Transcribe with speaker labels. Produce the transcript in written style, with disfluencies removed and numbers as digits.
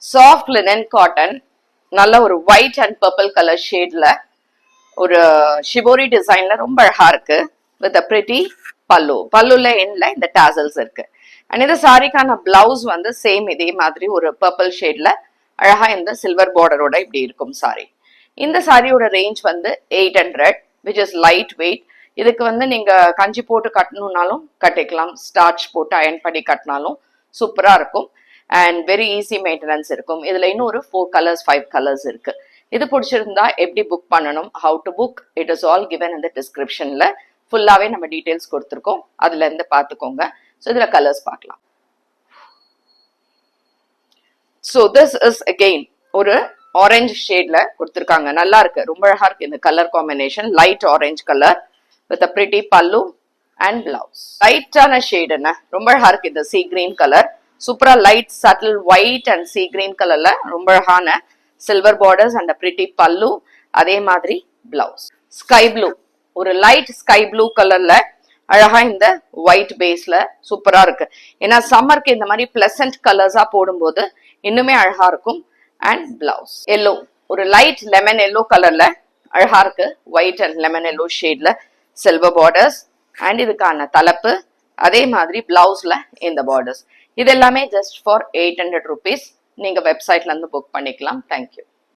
Speaker 1: Soft linen cotton, நல்ல ஒரு white and purple colour ஷேட்ல ஒரு ஷிபோரி டிசைன்ல ரொம்ப அழகா இருக்கு. வித் அ பிரிட்டி பல்லு, பல்லுல எண்ட்ல இந்த டாசல்ஸ் இருக்கு. அண்ட் இந்த சாரிக்கான பிளவுஸ் வந்து சேம் இதே மாதிரி ஒரு பர்பிள் ஷேட்ல அழகா இந்த சில்வர் பார்டரோட இப்படி இருக்கும் சாரி. இந்த சாரியோட ரேஞ்ச் வந்து 800, which is லைட் வெயிட். இதுக்கு வந்து நீங்க கஞ்சி போட்டு கட்டணும்னாலும் கட்டிக்கலாம், ஸ்டார்ச் போட்டு அயன் பண்ணி கட்டினாலும் சூப்பரா இருக்கும். அண்ட் வெரி ஈஸி மெயின்டெனன்ஸ் இருக்கும். இதுல இன்னும் ஒரு 4 கலர்ஸ் 5 கலர்ஸ் இருக்கு. இது பிடிச்சிருந்தா எப்படி புக் பண்ணணும், how to book, it is all given இந்த டிஸ்கிரிப்ஷன்ல ஃபுல்லாவே நம்ம டீடைல்ஸ் கொடுத்துருக்கோம். அதுல இருந்து பாத்துக்கோங்க. ஸோ இதுல கலர்ஸ் பார்க்கலாம். ஸோ திஸ் இஸ் அகெயின் ஒரு ஆரஞ்சு ஷேட்ல கொடுத்துருக்காங்க. நல்லா இருக்கு, ரொம்ப அழகா இருக்கு இந்த colour combination. Light orange colour with a pretty pallu and blouse. லைட்டான ஷேட் என்ன, ரொம்ப அழகா இருக்கு இந்த சீ கிரீன் கலர். சூப்பரா light subtle white and sea green கலர்ல ரொம்ப அழகான சில்வர் பார்டர்ஸ் அண்ட் பிரிட்டி பல்லு, அதே மாதிரி பிளவுஸ். ஸ்கை ப்ளூ, ஒரு லைட் ஸ்கை ப்ளூ கலர்ல அழகா இந்த ஒயிட் பேஸ்ல சூப்பரா இருக்கு. ஏன்னா சம்மருக்கு இந்த மாதிரி பிளசன்ட் கலர்ஸா போடும்போது இன்னுமே அழகா இருக்கும். அண்ட் பிளவுஸ் எல்லோ, ஒரு லைட் லெமன் எல்லோ கலர்ல அழகா இருக்கு. ஒயிட் அண்ட் லெமன் எல்லோ ஷேட்ல சில்வர் பார்டர்ஸ் அண்ட் இதுக்கான தலைப்பு, அதே மாதிரி பிளவுஸ்ல இந்த பார்டர்ஸ். இது எல்லாமே ஜஸ்ட் ஃபார் 800 rupees. நீங்க வெப்சைட்ல இருந்து புக் பண்ணிக்கலாம். தேங்க்யூ.